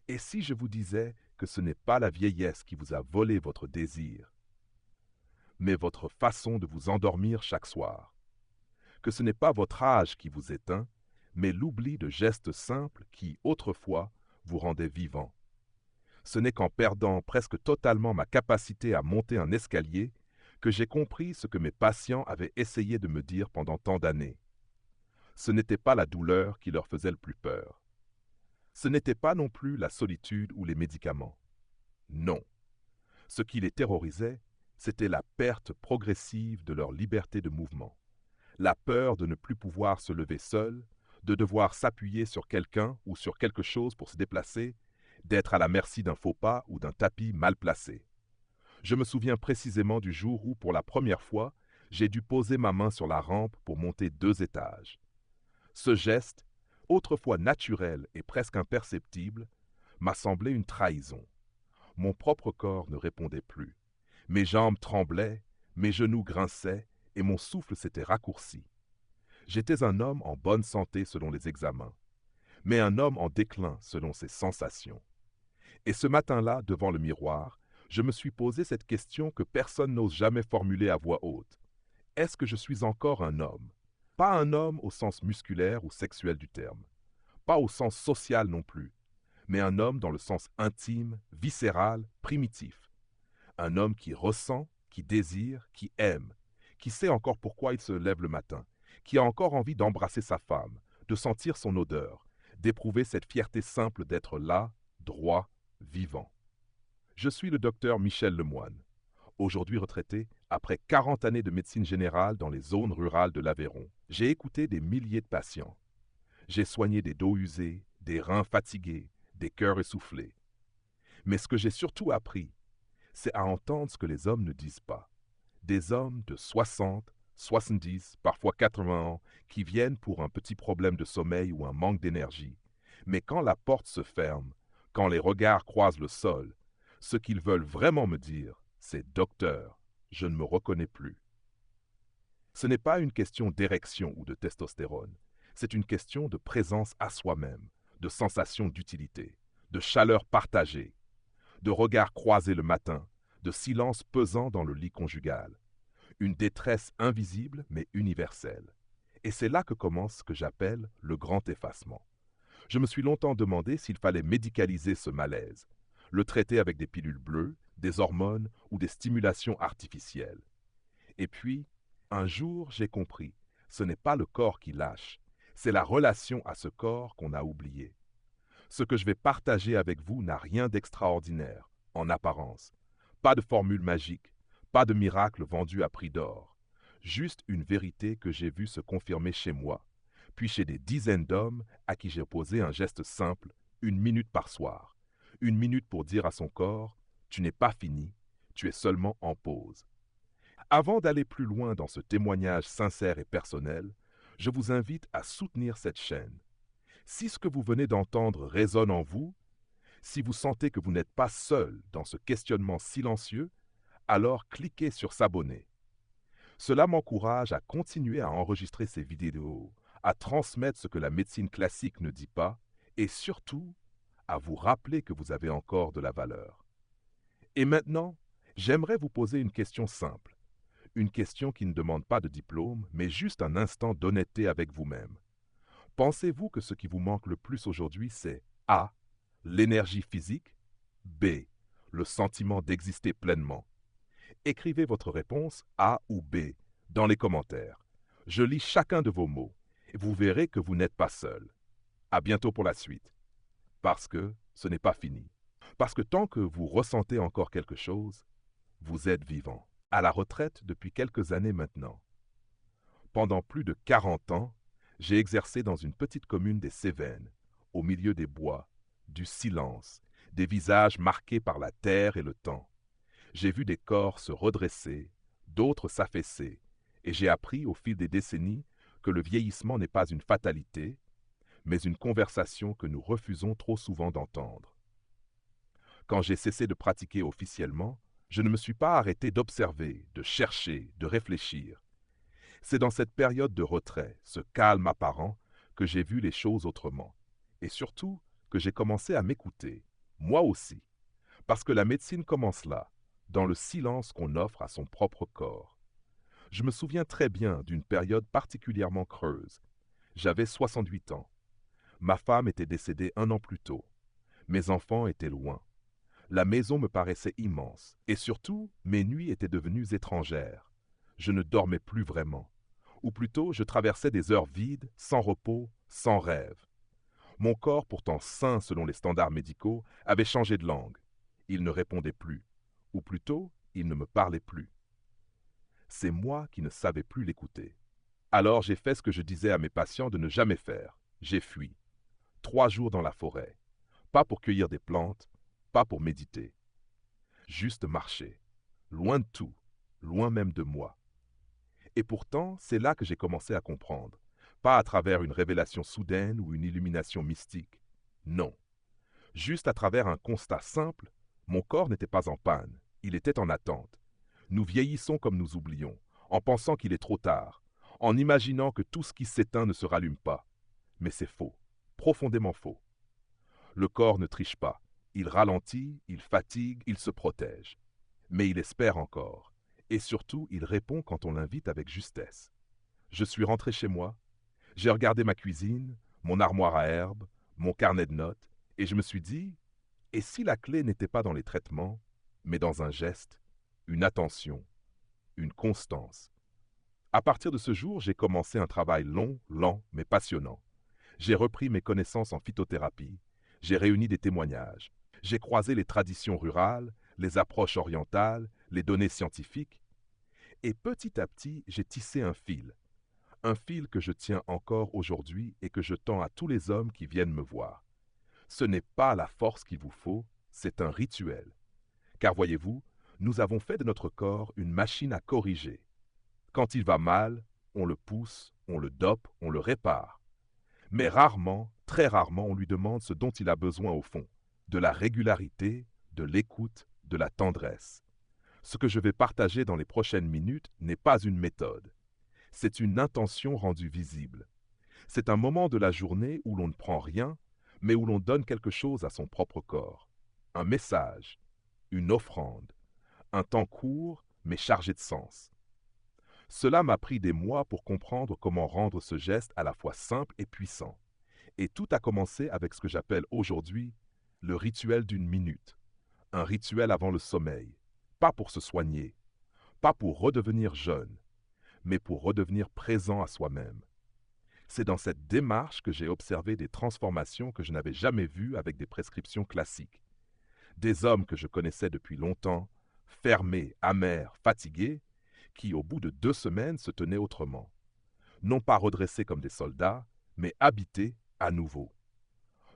Et si je vous disais que ce n'est pas la vieillesse qui vous a volé votre désir, mais votre façon de vous endormir chaque soir, que ce n'est pas votre âge qui vous éteint, mais l'oubli de gestes simples qui, autrefois, vous rendaient vivant. Ce n'est qu'en perdant presque totalement ma capacité à monter un escalier que j'ai compris ce que mes patients avaient essayé de me dire pendant tant d'années. Ce n'était pas la douleur qui leur faisait le plus peur. Ce n'était pas non plus la solitude ou les médicaments. Non. Ce qui les terrorisait, c'était la perte progressive de leur liberté de mouvement. La peur de ne plus pouvoir se lever seul, de devoir s'appuyer sur quelqu'un ou sur quelque chose pour se déplacer, d'être à la merci d'un faux pas ou d'un tapis mal placé. Je me souviens précisément du jour où, pour la première fois, j'ai dû poser ma main sur la rampe pour monter 2 étages. Ce geste, autrefois naturel et presque imperceptible, m'a semblé une trahison. Mon propre corps ne répondait plus. Mes jambes tremblaient, mes genoux grinçaient et mon souffle s'était raccourci. J'étais un homme en bonne santé selon les examens, mais un homme en déclin selon ses sensations. Et ce matin-là, devant le miroir, je me suis posé cette question que personne n'ose jamais formuler à voix haute. Est-ce que je suis encore un homme? Pas un homme au sens musculaire ou sexuel du terme, pas au sens social non plus, mais un homme dans le sens intime, viscéral, primitif. Un homme qui ressent, qui désire, qui aime, qui sait encore pourquoi il se lève le matin, qui a encore envie d'embrasser sa femme, de sentir son odeur, d'éprouver cette fierté simple d'être là, droit, vivant. Je suis le docteur Michel Lemoine, aujourd'hui retraité après 40 années de médecine générale dans les zones rurales de l'Aveyron. J'ai écouté des milliers de patients. J'ai soigné des dos usés, des reins fatigués, des cœurs essoufflés. Mais ce que j'ai surtout appris, c'est à entendre ce que les hommes ne disent pas. Des hommes de 60, 70, parfois 80 ans, qui viennent pour un petit problème de sommeil ou un manque d'énergie. Mais quand la porte se ferme, quand les regards croisent le sol, ce qu'ils veulent vraiment me dire, c'est « Docteur, je ne me reconnais plus ». Ce n'est pas une question d'érection ou de testostérone. C'est une question de présence à soi-même, de sensation d'utilité, de chaleur partagée, de regards croisés le matin, de silence pesant dans le lit conjugal. Une détresse invisible mais universelle. Et c'est là que commence ce que j'appelle le grand effacement. Je me suis longtemps demandé s'il fallait médicaliser ce malaise, le traiter avec des pilules bleues, des hormones ou des stimulations artificielles. Et puis, un jour, j'ai compris, ce n'est pas le corps qui lâche, c'est la relation à ce corps qu'on a oublié. Ce que je vais partager avec vous n'a rien d'extraordinaire, en apparence. Pas de formule magique, pas de miracle vendu à prix d'or. Juste une vérité que j'ai vue se confirmer chez moi, puis chez des dizaines d'hommes à qui j'ai posé un geste simple, 1 minute par soir. 1 minute pour dire à son corps, tu n'es pas fini, tu es seulement en pause. Avant d'aller plus loin dans ce témoignage sincère et personnel, je vous invite à soutenir cette chaîne. Si ce que vous venez d'entendre résonne en vous, si vous sentez que vous n'êtes pas seul dans ce questionnement silencieux, alors cliquez sur s'abonner. Cela m'encourage à continuer à enregistrer ces vidéos, à transmettre ce que la médecine classique ne dit pas, et surtout, à vous rappeler que vous avez encore de la valeur. Et maintenant, j'aimerais vous poser une question simple. Une question qui ne demande pas de diplôme, mais juste un instant d'honnêteté avec vous-même. Pensez-vous que ce qui vous manque le plus aujourd'hui, c'est A. L'énergie physique, B. Le sentiment d'exister pleinement? Écrivez votre réponse A ou B dans les commentaires. Je lis chacun de vos mots et vous verrez que vous n'êtes pas seul. À bientôt pour la suite. Parce que ce n'est pas fini. Parce que tant que vous ressentez encore quelque chose, vous êtes vivant. À la retraite depuis quelques années maintenant. Pendant plus de 40 ans, j'ai exercé dans une petite commune des Cévennes, au milieu des bois, du silence, des visages marqués par la terre et le temps. J'ai vu des corps se redresser, d'autres s'affaisser, et j'ai appris au fil des décennies que le vieillissement n'est pas une fatalité, mais une conversation que nous refusons trop souvent d'entendre. Quand j'ai cessé de pratiquer officiellement, je ne me suis pas arrêté d'observer, de chercher, de réfléchir. C'est dans cette période de retrait, ce calme apparent, que j'ai vu les choses autrement, et surtout que j'ai commencé à m'écouter, Moi aussi, parce que la médecine commence là, dans le silence qu'on offre à son propre corps. Je me souviens très bien d'une période particulièrement creuse. J'avais 68 ans. Ma femme était décédée 1 an plus tôt. Mes enfants étaient loin. La maison me paraissait immense, et surtout, mes nuits étaient devenues étrangères. Je ne dormais plus vraiment. Ou plutôt, je traversais des heures vides, sans repos, sans rêve. Mon corps, pourtant sain selon les standards médicaux, avait changé de langue. Il ne répondait plus. Ou plutôt, il ne me parlait plus. C'est moi qui ne savais plus l'écouter. Alors j'ai fait ce que je disais à mes patients de ne jamais faire. J'ai fui. 3 jours dans la forêt. Pas pour cueillir des plantes, pas pour méditer. Juste marcher. Loin de tout, loin même de moi. Et pourtant, c'est là que j'ai commencé à comprendre. Pas à travers une révélation soudaine ou une illumination mystique. Non. Juste à travers un constat simple, mon corps n'était pas en panne, il était en attente. Nous vieillissons comme nous oublions, en pensant qu'il est trop tard, en imaginant que tout ce qui s'éteint ne se rallume pas. Mais c'est faux, profondément faux. Le corps ne triche pas, il ralentit, il fatigue, il se protège. Mais il espère encore, et surtout il répond quand on l'invite avec justesse. Je suis rentré chez moi, j'ai regardé ma cuisine, mon armoire à herbes, mon carnet de notes, et je me suis dit, et si la clé n'était pas dans les traitements, mais dans un geste, une attention, une constance. À partir de ce jour, j'ai commencé un travail long, lent, mais passionnant. J'ai repris mes connaissances en phytothérapie, j'ai réuni des témoignages, j'ai croisé les traditions rurales, les approches orientales, les données scientifiques, et petit à petit, j'ai tissé un fil que je tiens encore aujourd'hui et que je tends à tous les hommes qui viennent me voir. Ce n'est pas la force qu'il vous faut, c'est un rituel. Car voyez-vous, nous avons fait de notre corps une machine à corriger. Quand il va mal, on le pousse, on le dope, on le répare. Mais rarement, très rarement, on lui demande ce dont il a besoin au fond, de la régularité, de l'écoute, de la tendresse. Ce que je vais partager dans les prochaines minutes n'est pas une méthode. C'est une intention rendue visible. C'est un moment de la journée où l'on ne prend rien, mais où l'on donne quelque chose à son propre corps. Un message, une offrande, un temps court, mais chargé de sens. Cela m'a pris des mois pour comprendre comment rendre ce geste à la fois simple et puissant. Et tout a commencé avec ce que j'appelle aujourd'hui le rituel d'une minute. Un rituel avant le sommeil. Pas pour se soigner, pas pour redevenir jeune, mais pour redevenir présent à soi-même. C'est dans cette démarche que j'ai observé des transformations que je n'avais jamais vues avec des prescriptions classiques. Des hommes que je connaissais depuis longtemps, fermés, amers, fatigués, qui au bout de 2 semaines se tenaient autrement. Non pas redressés comme des soldats, mais habités à nouveau.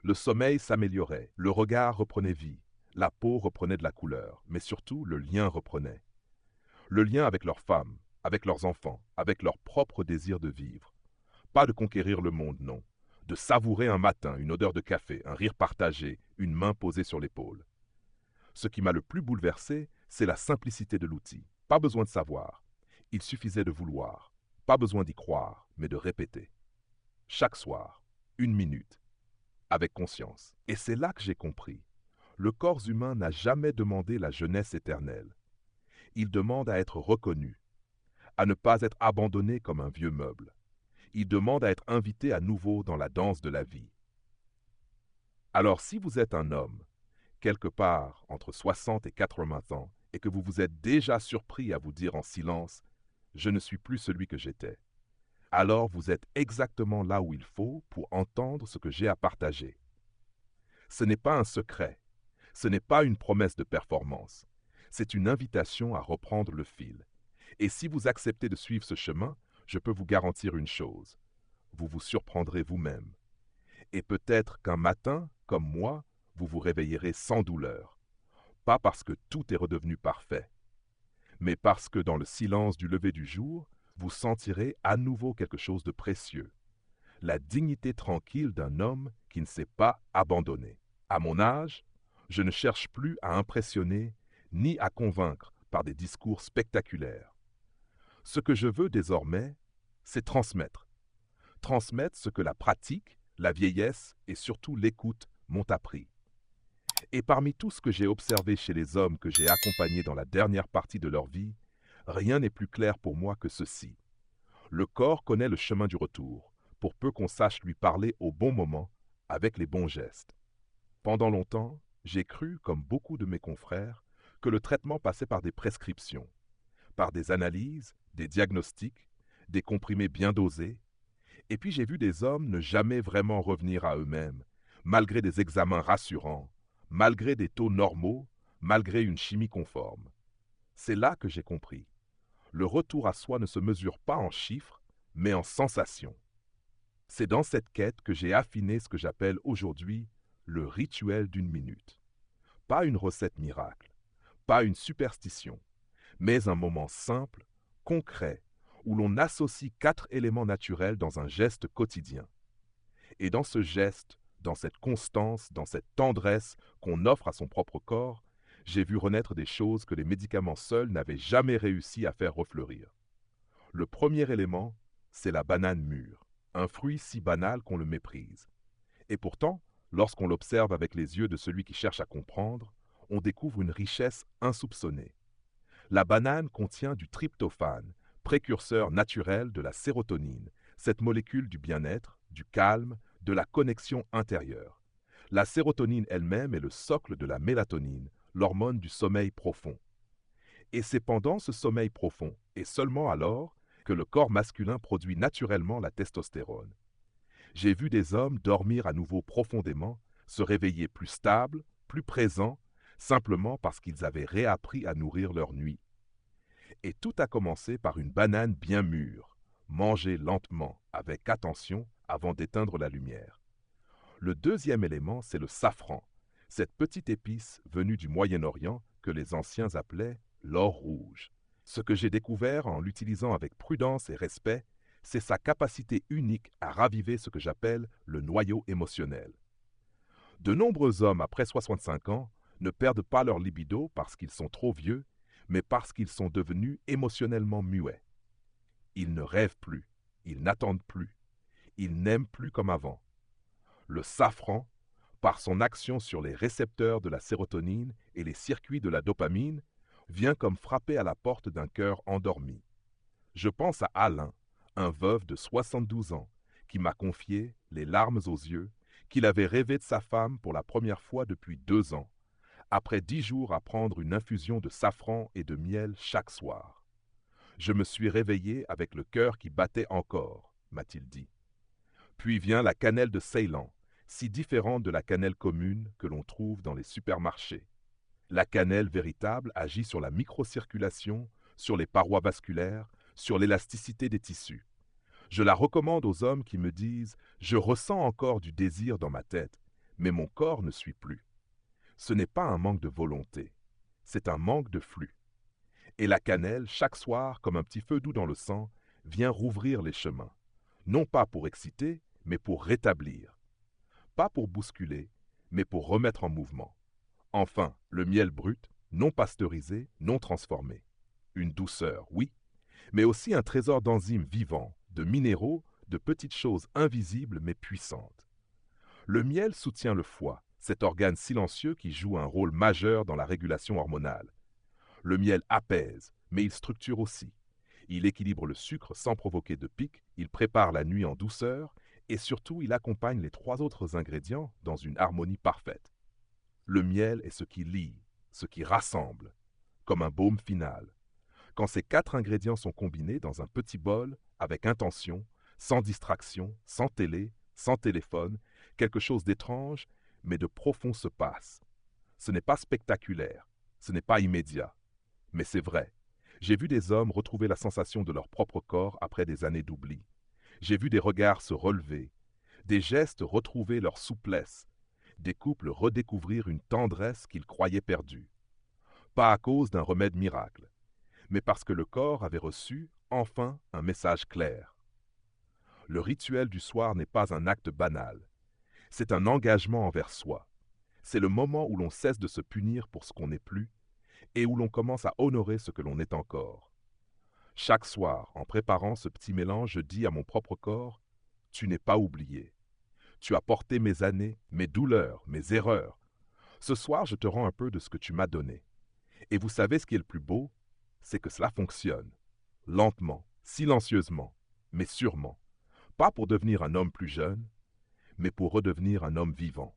Le sommeil s'améliorait, le regard reprenait vie, la peau reprenait de la couleur, mais surtout le lien reprenait. Le lien avec leurs femmes, avec leurs enfants, avec leur propre désir de vivre. Pas de conquérir le monde, non. De savourer un matin, une odeur de café, un rire partagé, une main posée sur l'épaule. Ce qui m'a le plus bouleversé, c'est la simplicité de l'outil. Pas besoin de savoir. Il suffisait de vouloir. Pas besoin d'y croire, mais de répéter. Chaque soir, 1 minute, avec conscience. Et c'est là que j'ai compris. Le corps humain n'a jamais demandé la jeunesse éternelle. Il demande à être reconnu, à ne pas être abandonné comme un vieux meuble. Il demande à être invité à nouveau dans la danse de la vie. Alors si vous êtes un homme, quelque part entre 60 et 80 ans, et que vous vous êtes déjà surpris à vous dire en silence « Je ne suis plus celui que j'étais », alors vous êtes exactement là où il faut pour entendre ce que j'ai à partager. Ce n'est pas un secret, ce n'est pas une promesse de performance, c'est une invitation à reprendre le fil. Et si vous acceptez de suivre ce chemin, je peux vous garantir une chose, vous vous surprendrez vous-même. Et peut-être qu'un matin, comme moi, vous vous réveillerez sans douleur. Pas parce que tout est redevenu parfait, mais parce que dans le silence du lever du jour, vous sentirez à nouveau quelque chose de précieux. La dignité tranquille d'un homme qui ne s'est pas abandonné. À mon âge, je ne cherche plus à impressionner ni à convaincre par des discours spectaculaires. Ce que je veux désormais, c'est transmettre. Transmettre ce que la pratique, la vieillesse et surtout l'écoute m'ont appris. Et parmi tout ce que j'ai observé chez les hommes que j'ai accompagnés dans la dernière partie de leur vie, rien n'est plus clair pour moi que ceci. Le corps connaît le chemin du retour, pour peu qu'on sache lui parler au bon moment, avec les bons gestes. Pendant longtemps, j'ai cru, comme beaucoup de mes confrères, que le traitement passait par des prescriptions, par des analyses, des diagnostics, des comprimés bien dosés, et puis j'ai vu des hommes ne jamais vraiment revenir à eux-mêmes, malgré des examens rassurants, malgré des taux normaux, malgré une chimie conforme. C'est là que j'ai compris. Le retour à soi ne se mesure pas en chiffres, mais en sensations. C'est dans cette quête que j'ai affiné ce que j'appelle aujourd'hui le rituel d'une minute. Pas une recette miracle, pas une superstition, mais un moment simple, concret, où l'on associe 4 éléments naturels dans un geste quotidien. Et dans ce geste, dans cette constance, dans cette tendresse qu'on offre à son propre corps, j'ai vu renaître des choses que les médicaments seuls n'avaient jamais réussi à faire refleurir. Le premier élément, c'est la banane mûre, un fruit si banal qu'on le méprise. Et pourtant, lorsqu'on l'observe avec les yeux de celui qui cherche à comprendre, on découvre une richesse insoupçonnée. La banane contient du tryptophane, précurseur naturel de la sérotonine, cette molécule du bien-être, du calme, de la connexion intérieure. La sérotonine elle-même est le socle de la mélatonine, l'hormone du sommeil profond. Et c'est pendant ce sommeil profond, et seulement alors, que le corps masculin produit naturellement la testostérone. J'ai vu des hommes dormir à nouveau profondément, se réveiller plus stables, plus présents, simplement parce qu'ils avaient réappris à nourrir leur nuit. Et tout a commencé par une banane bien mûre, mangée lentement, avec attention, avant d'éteindre la lumière. Le deuxième élément, c'est le safran, cette petite épice venue du Moyen-Orient que les anciens appelaient l'or rouge. Ce que j'ai découvert en l'utilisant avec prudence et respect, c'est sa capacité unique à raviver ce que j'appelle le noyau émotionnel. De nombreux hommes après 65 ans ne perdent pas leur libido parce qu'ils sont trop vieux, mais parce qu'ils sont devenus émotionnellement muets. Ils ne rêvent plus, ils n'attendent plus, ils n'aiment plus comme avant. Le safran, par son action sur les récepteurs de la sérotonine et les circuits de la dopamine, vient comme frapper à la porte d'un cœur endormi. Je pense à Alain, un veuf de 72 ans, qui m'a confié, les larmes aux yeux, qu'il avait rêvé de sa femme pour la première fois depuis 2 ans, après 10 jours à prendre une infusion de safran et de miel chaque soir. Je me suis réveillé avec le cœur qui battait encore, m'a-t-il dit. Puis vient la cannelle de Ceylan, si différente de la cannelle commune que l'on trouve dans les supermarchés. La cannelle véritable agit sur la microcirculation, sur les parois vasculaires, sur l'élasticité des tissus. Je la recommande aux hommes qui me disent « Je ressens encore du désir dans ma tête, mais mon corps ne suit plus ». Ce n'est pas un manque de volonté, c'est un manque de flux. Et la cannelle, chaque soir, comme un petit feu doux dans le sang, vient rouvrir les chemins. Non pas pour exciter, mais pour rétablir. Pas pour bousculer, mais pour remettre en mouvement. Enfin, le miel brut, non pasteurisé, non transformé. Une douceur, oui, mais aussi un trésor d'enzymes vivants, de minéraux, de petites choses invisibles mais puissantes. Le miel soutient le foie, cet organe silencieux qui joue un rôle majeur dans la régulation hormonale. Le miel apaise, mais il structure aussi. Il équilibre le sucre sans provoquer de pic, il prépare la nuit en douceur, et surtout il accompagne les 3 autres ingrédients dans une harmonie parfaite. Le miel est ce qui lie, ce qui rassemble, comme un baume final. Quand ces 4 ingrédients sont combinés dans un petit bol, avec intention, sans distraction, sans télé, sans téléphone, quelque chose d'étrange, mais de profond se passe. Ce n'est pas spectaculaire, ce n'est pas immédiat, mais c'est vrai. J'ai vu des hommes retrouver la sensation de leur propre corps après des années d'oubli. J'ai vu des regards se relever, des gestes retrouver leur souplesse, des couples redécouvrir une tendresse qu'ils croyaient perdue. Pas à cause d'un remède miracle, mais parce que le corps avait reçu, enfin, un message clair. Le rituel du soir n'est pas un acte banal. C'est un engagement envers soi. C'est le moment où l'on cesse de se punir pour ce qu'on n'est plus et où l'on commence à honorer ce que l'on est encore. Chaque soir, en préparant ce petit mélange, je dis à mon propre corps, « Tu n'es pas oublié. Tu as porté mes années, mes douleurs, mes erreurs. Ce soir, je te rends un peu de ce que tu m'as donné. Et vous savez ce qui est le plus beau? C'est que cela fonctionne. Lentement, silencieusement, mais sûrement. Pas pour devenir un homme plus jeune, mais pour redevenir un homme vivant.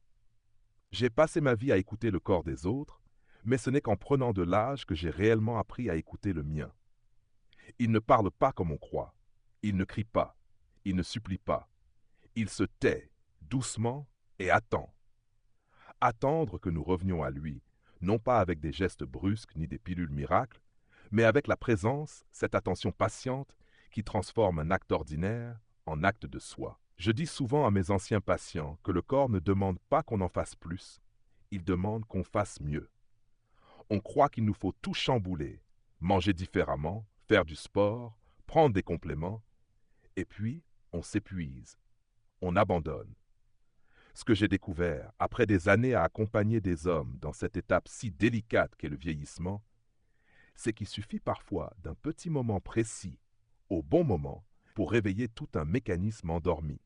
J'ai passé ma vie à écouter le corps des autres, mais ce n'est qu'en prenant de l'âge que j'ai réellement appris à écouter le mien. Il ne parle pas comme on croit. Il ne crie pas. Il ne supplie pas. Il se tait, doucement, et attend. Attendre que nous revenions à lui, non pas avec des gestes brusques ni des pilules miracles, mais avec la présence, cette attention patiente qui transforme un acte ordinaire en acte de soi. Je dis souvent à mes anciens patients que le corps ne demande pas qu'on en fasse plus, il demande qu'on fasse mieux. On croit qu'il nous faut tout chambouler, manger différemment, faire du sport, prendre des compléments, et puis on s'épuise, on abandonne. Ce que j'ai découvert, après des années à accompagner des hommes dans cette étape si délicate qu'est le vieillissement, c'est qu'il suffit parfois d'un petit moment précis, au bon moment, pour réveiller tout un mécanisme endormi.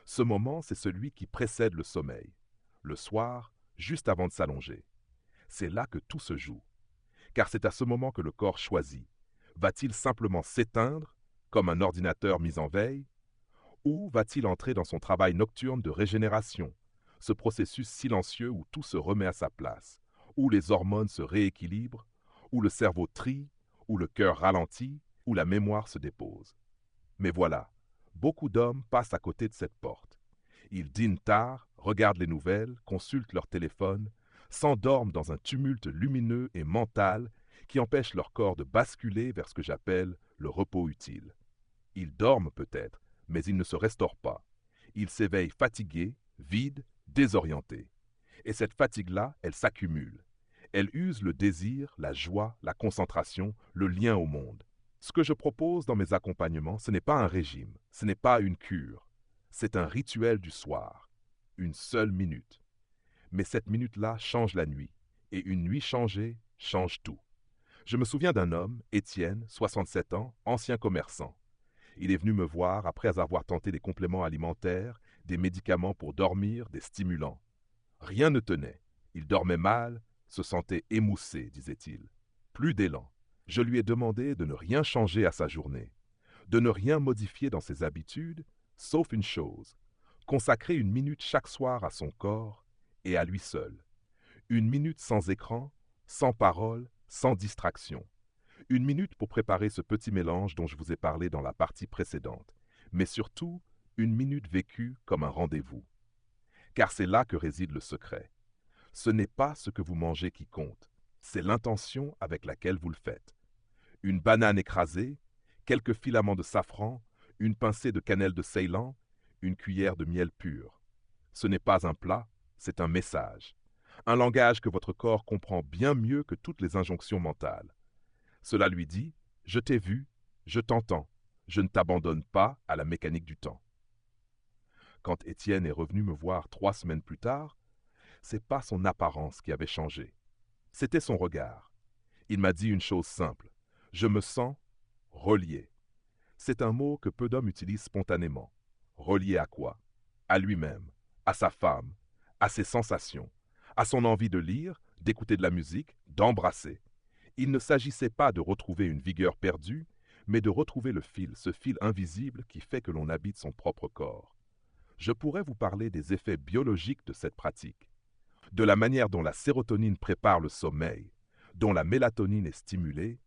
Ce moment, c'est celui qui précède le sommeil, le soir, juste avant de s'allonger. C'est là que tout se joue, car c'est à ce moment que le corps choisit. Va-t-il simplement s'éteindre, comme un ordinateur mis en veille, ou va-t-il entrer dans son travail nocturne de régénération, ce processus silencieux où tout se remet à sa place, où les hormones se rééquilibrent, où le cerveau trie, où le cœur ralentit, où la mémoire se dépose. Mais voilà, beaucoup d'hommes passent à côté de cette porte. Ils dînent tard, regardent les nouvelles, consultent leur téléphone, s'endorment dans un tumulte lumineux et mental qui empêche leur corps de basculer vers ce que j'appelle le repos utile. Ils dorment peut-être, mais ils ne se restaurent pas. Ils s'éveillent fatigués, vides, désorientés. Et cette fatigue-là, elle s'accumule. Elle use le désir, la joie, la concentration, le lien au monde. Ce que je propose dans mes accompagnements, ce n'est pas un régime, ce n'est pas une cure. C'est un rituel du soir. Une seule minute. Mais cette minute-là change la nuit. Et une nuit changée change tout. Je me souviens d'un homme, Étienne, 67 ans, ancien commerçant. Il est venu me voir après avoir tenté des compléments alimentaires, des médicaments pour dormir, des stimulants. Rien ne tenait. Il dormait mal, se sentait émoussé, disait-il. Plus d'élan. Je lui ai demandé de ne rien changer à sa journée, de ne rien modifier dans ses habitudes, sauf une chose, consacrer une minute chaque soir à son corps et à lui seul. Une minute sans écran, sans parole, sans distraction. Une minute pour préparer ce petit mélange dont je vous ai parlé dans la partie précédente, mais surtout une minute vécue comme un rendez-vous. Car c'est là que réside le secret. Ce n'est pas ce que vous mangez qui compte, c'est l'intention avec laquelle vous le faites. Une banane écrasée, quelques filaments de safran, une pincée de cannelle de Ceylan, une cuillère de miel pur. Ce n'est pas un plat, c'est un message. Un langage que votre corps comprend bien mieux que toutes les injonctions mentales. Cela lui dit « Je t'ai vu, je t'entends, je ne t'abandonne pas à la mécanique du temps ». Quand Étienne est revenu me voir 3 semaines plus tard, c'est pas son apparence qui avait changé. C'était son regard. Il m'a dit une chose simple. Je me sens relié. C'est un mot que peu d'hommes utilisent spontanément. Relié à quoi? À lui-même, à sa femme, à ses sensations, à son envie de lire, d'écouter de la musique, d'embrasser. Il ne s'agissait pas de retrouver une vigueur perdue, mais de retrouver le fil, ce fil invisible qui fait que l'on habite son propre corps. Je pourrais vous parler des effets biologiques de cette pratique, de la manière dont la sérotonine prépare le sommeil, dont la mélatonine est stimulée,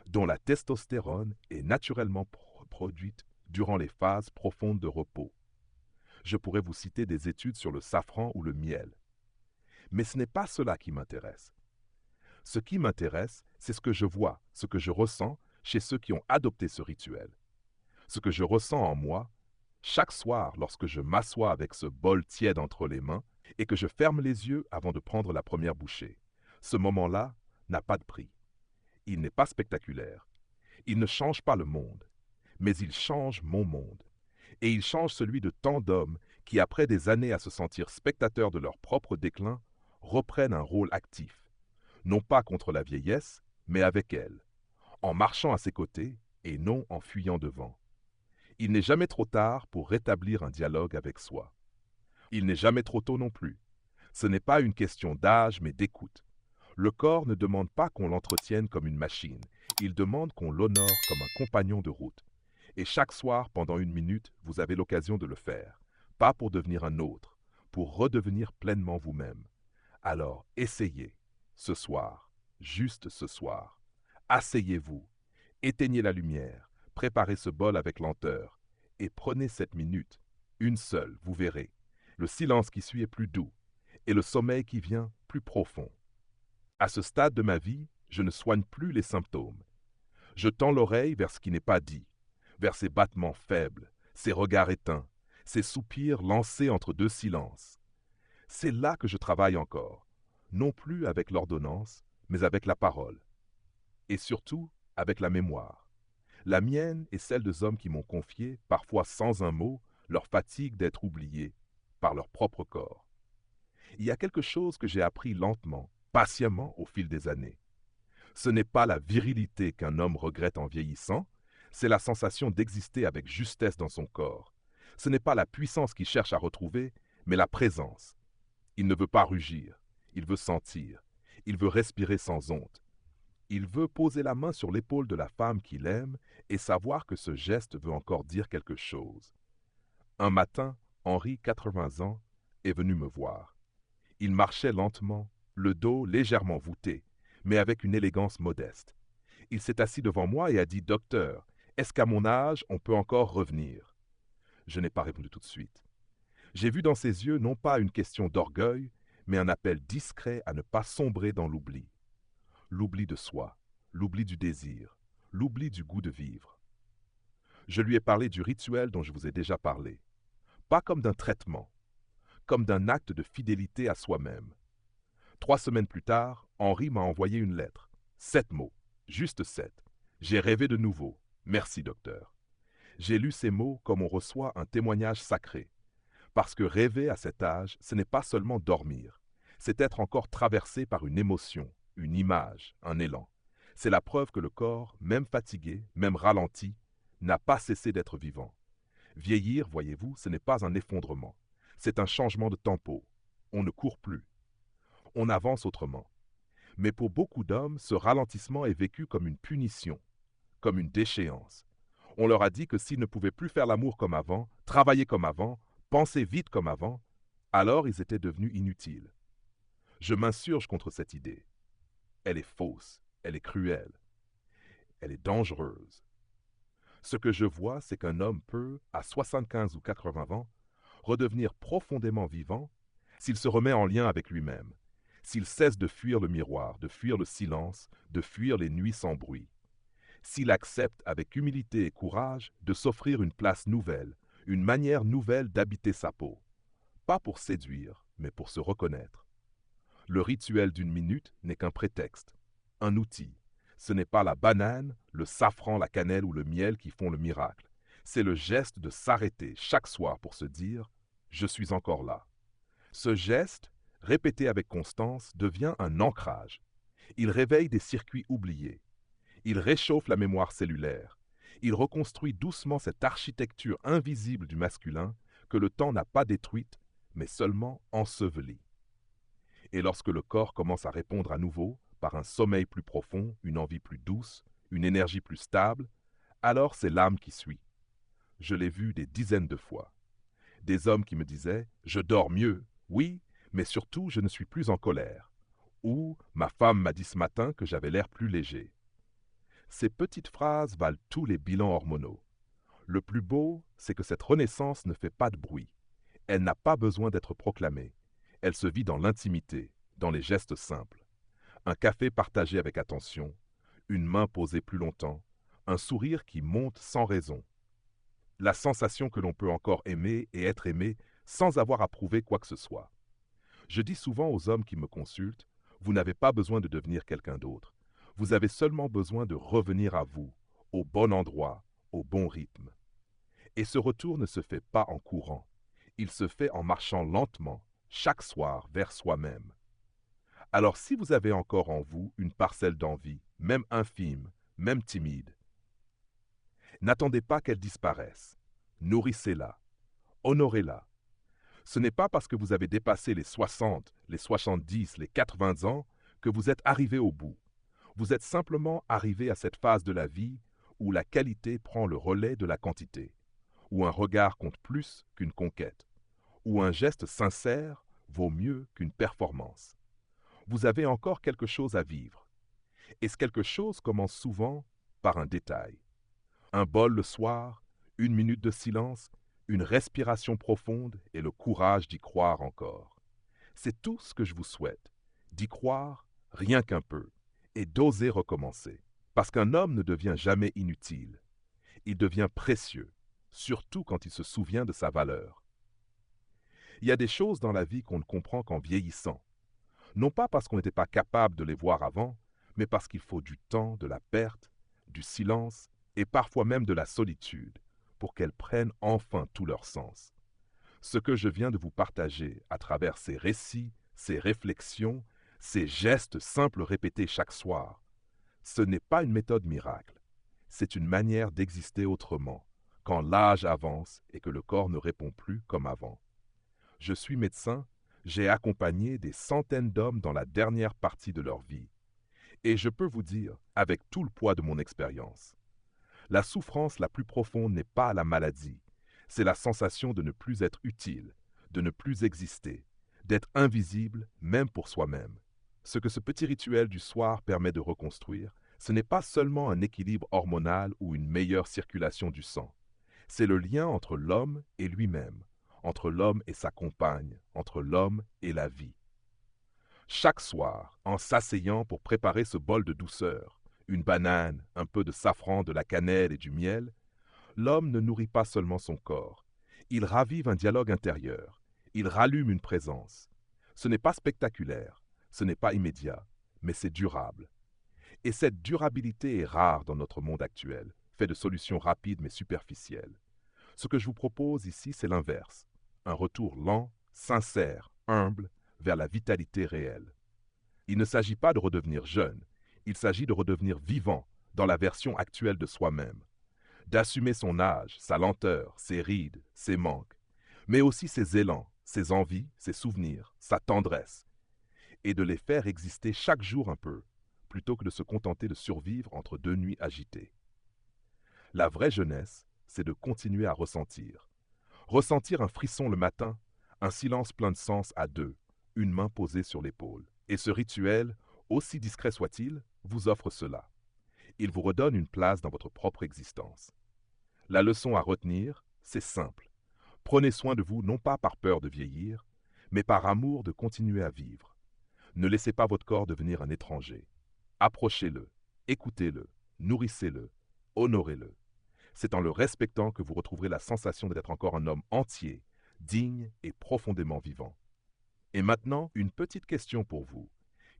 dont la testostérone est naturellement produite durant les phases profondes de repos. Je pourrais vous citer des études sur le safran ou le miel. Mais ce n'est pas cela qui m'intéresse. Ce qui m'intéresse, c'est ce que je vois, ce que je ressens chez ceux qui ont adopté ce rituel. Ce que je ressens en moi, chaque soir lorsque je m'assois avec ce bol tiède entre les mains et que je ferme les yeux avant de prendre la première bouchée. Ce moment-là n'a pas de prix. Il n'est pas spectaculaire. Il ne change pas le monde, mais il change mon monde. Et il change celui de tant d'hommes qui, après des années à se sentir spectateurs de leur propre déclin, reprennent un rôle actif, non pas contre la vieillesse, mais avec elle, en marchant à ses côtés et non en fuyant devant. Il n'est jamais trop tard pour rétablir un dialogue avec soi. Il n'est jamais trop tôt non plus. Ce n'est pas une question d'âge, mais d'écoute. Le corps ne demande pas qu'on l'entretienne comme une machine, il demande qu'on l'honore comme un compagnon de route. Et chaque soir, pendant 1 minute, vous avez l'occasion de le faire. Pas pour devenir un autre, pour redevenir pleinement vous-même. Alors, essayez, ce soir, juste ce soir. Asseyez-vous, éteignez la lumière, préparez ce bol avec lenteur, et prenez cette minute, une seule, vous verrez. Le silence qui suit est plus doux, et le sommeil qui vient plus profond. À ce stade de ma vie, je ne soigne plus les symptômes. Je tends l'oreille vers ce qui n'est pas dit, vers ces battements faibles, ces regards éteints, ces soupirs lancés entre deux silences. C'est là que je travaille encore, non plus avec l'ordonnance, mais avec la parole. Et surtout, avec la mémoire. La mienne et celle des hommes qui m'ont confié, parfois sans un mot, leur fatigue d'être oubliés par leur propre corps. Il y a quelque chose que j'ai appris lentement, patiemment au fil des années. Ce n'est pas la virilité qu'un homme regrette en vieillissant, c'est la sensation d'exister avec justesse dans son corps. Ce n'est pas la puissance qu'il cherche à retrouver, mais la présence. Il ne veut pas rugir, il veut sentir, il veut respirer sans honte. Il veut poser la main sur l'épaule de la femme qu'il aime et savoir que ce geste veut encore dire quelque chose. Un matin, Henri, 80 ans, est venu me voir. Il marchait lentement, le dos légèrement voûté, mais avec une élégance modeste. Il s'est assis devant moi et a dit « Docteur, est-ce qu'à mon âge, on peut encore revenir ?» Je n'ai pas répondu tout de suite. J'ai vu dans ses yeux non pas une question d'orgueil, mais un appel discret à ne pas sombrer dans l'oubli. L'oubli de soi, l'oubli du désir, l'oubli du goût de vivre. Je lui ai parlé du rituel dont je vous ai déjà parlé. Pas comme d'un traitement, comme d'un acte de fidélité à soi-même. 3 semaines plus tard, Henri m'a envoyé une lettre. 7 mots, juste 7. J'ai rêvé de nouveau. Merci, docteur. J'ai lu ces mots comme on reçoit un témoignage sacré. Parce que rêver à cet âge, ce n'est pas seulement dormir. C'est être encore traversé par une émotion, une image, un élan. C'est la preuve que le corps, même fatigué, même ralenti, n'a pas cessé d'être vivant. Vieillir, voyez-vous, ce n'est pas un effondrement. C'est un changement de tempo. On ne court plus. On avance autrement. Mais pour beaucoup d'hommes, ce ralentissement est vécu comme une punition, comme une déchéance. On leur a dit que s'ils ne pouvaient plus faire l'amour comme avant, travailler comme avant, penser vite comme avant, alors ils étaient devenus inutiles. Je m'insurge contre cette idée. Elle est fausse, elle est cruelle, elle est dangereuse. Ce que je vois, c'est qu'un homme peut, à 75 ou 80 ans, redevenir profondément vivant s'il se remet en lien avec lui-même, s'il cesse de fuir le miroir, de fuir le silence, de fuir les nuits sans bruit, s'il accepte avec humilité et courage de s'offrir une place nouvelle, une manière nouvelle d'habiter sa peau, pas pour séduire, mais pour se reconnaître. Le rituel d'1 minute n'est qu'un prétexte, un outil. Ce n'est pas la banane, le safran, la cannelle ou le miel qui font le miracle. C'est le geste de s'arrêter chaque soir pour se dire « Je suis encore là ». Ce geste, répété avec constance, devient un ancrage. Il réveille des circuits oubliés. Il réchauffe la mémoire cellulaire. Il reconstruit doucement cette architecture invisible du masculin que le temps n'a pas détruite, mais seulement ensevelie. Et lorsque le corps commence à répondre à nouveau, par un sommeil plus profond, une envie plus douce, une énergie plus stable, alors c'est l'âme qui suit. Je l'ai vu des dizaines de fois. Des hommes qui me disaient « Je dors mieux, oui, mais surtout je ne suis plus en colère » ou « Ma femme m'a dit ce matin que j'avais l'air plus léger ». Ces petites phrases valent tous les bilans hormonaux. Le plus beau, c'est que cette renaissance ne fait pas de bruit. Elle n'a pas besoin d'être proclamée. Elle se vit dans l'intimité, dans les gestes simples. Un café partagé avec attention, une main posée plus longtemps, un sourire qui monte sans raison. La sensation que l'on peut encore aimer et être aimé sans avoir à prouver quoi que ce soit. Je dis souvent aux hommes qui me consultent, vous n'avez pas besoin de devenir quelqu'un d'autre. Vous avez seulement besoin de revenir à vous, au bon endroit, au bon rythme. Et ce retour ne se fait pas en courant. Il se fait en marchant lentement, chaque soir, vers soi-même. Alors si vous avez encore en vous une parcelle d'envie, même infime, même timide, n'attendez pas qu'elle disparaisse. Nourrissez-la, honorez-la. Ce n'est pas parce que vous avez dépassé les 60, les 70, les 80 ans que vous êtes arrivé au bout. Vous êtes simplement arrivé à cette phase de la vie où la qualité prend le relais de la quantité, où un regard compte plus qu'une conquête, où un geste sincère vaut mieux qu'une performance. Vous avez encore quelque chose à vivre. Et ce quelque chose commence souvent par un détail. Un bol le soir, une minute de silence, une respiration profonde et le courage d'y croire encore. C'est tout ce que je vous souhaite, d'y croire rien qu'un peu, et d'oser recommencer. Parce qu'un homme ne devient jamais inutile. Il devient précieux, surtout quand il se souvient de sa valeur. Il y a des choses dans la vie qu'on ne comprend qu'en vieillissant. Non pas parce qu'on n'était pas capable de les voir avant, mais parce qu'il faut du temps, de la perte, du silence et parfois même de la solitude pour qu'elles prennent enfin tout leur sens. Ce que je viens de vous partager à travers ces récits, ces réflexions, ces gestes simples répétés chaque soir, ce n'est pas une méthode miracle, c'est une manière d'exister autrement, quand l'âge avance et que le corps ne répond plus comme avant. Je suis médecin, j'ai accompagné des centaines d'hommes dans la dernière partie de leur vie. Et je peux vous dire, avec tout le poids de mon expérience, la souffrance la plus profonde n'est pas la maladie, c'est la sensation de ne plus être utile, de ne plus exister, d'être invisible même pour soi-même. Ce que ce petit rituel du soir permet de reconstruire, ce n'est pas seulement un équilibre hormonal ou une meilleure circulation du sang. C'est le lien entre l'homme et lui-même, entre l'homme et sa compagne, entre l'homme et la vie. Chaque soir, en s'asseyant pour préparer ce bol de douceur, une banane, un peu de safran, de la cannelle et du miel, l'homme ne nourrit pas seulement son corps, il ravive un dialogue intérieur, il rallume une présence. Ce n'est pas spectaculaire, ce n'est pas immédiat, mais c'est durable. Et cette durabilité est rare dans notre monde actuel, fait de solutions rapides mais superficielles. Ce que je vous propose ici, c'est l'inverse, un retour lent, sincère, humble, vers la vitalité réelle. Il ne s'agit pas de redevenir jeune, il s'agit de redevenir vivant dans la version actuelle de soi-même, d'assumer son âge, sa lenteur, ses rides, ses manques, mais aussi ses élans, ses envies, ses souvenirs, sa tendresse, et de les faire exister chaque jour un peu, plutôt que de se contenter de survivre entre deux nuits agitées. La vraie jeunesse, c'est de continuer à ressentir. Ressentir un frisson le matin, un silence plein de sens à deux, une main posée sur l'épaule. Et ce rituel, aussi discret soit-il, vous offre cela. Il vous redonne une place dans votre propre existence. La leçon à retenir, c'est simple. Prenez soin de vous non pas par peur de vieillir, mais par amour de continuer à vivre. Ne laissez pas votre corps devenir un étranger. Approchez-le, écoutez-le, nourrissez-le, honorez-le. C'est en le respectant que vous retrouverez la sensation d'être encore un homme entier, digne et profondément vivant. Et maintenant, une petite question pour vous.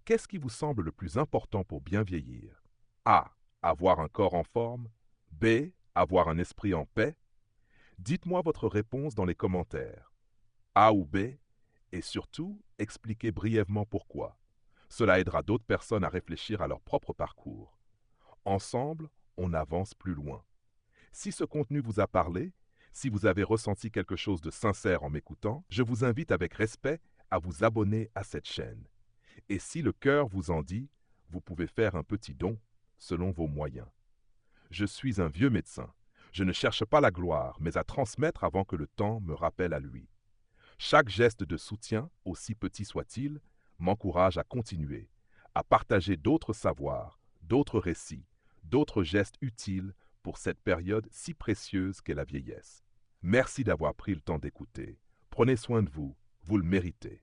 Qu'est-ce qui vous semble le plus important pour bien vieillir? A. Avoir un corps en forme. B. Avoir un esprit en paix. Dites-moi votre réponse dans les commentaires. A ou B, et surtout, expliquez brièvement pourquoi. Cela aidera d'autres personnes à réfléchir à leur propre parcours. Ensemble, on avance plus loin. Si ce contenu vous a parlé, si vous avez ressenti quelque chose de sincère en m'écoutant, je vous invite avec respect à vous abonner à cette chaîne. Et si le cœur vous en dit, vous pouvez faire un petit don selon vos moyens. Je suis un vieux médecin. Je ne cherche pas la gloire, mais à transmettre avant que le temps me rappelle à lui. Chaque geste de soutien, aussi petit soit-il, m'encourage à continuer, à partager d'autres savoirs, d'autres récits, d'autres gestes utiles pour cette période si précieuse qu'est la vieillesse. Merci d'avoir pris le temps d'écouter. Prenez soin de vous, vous le méritez.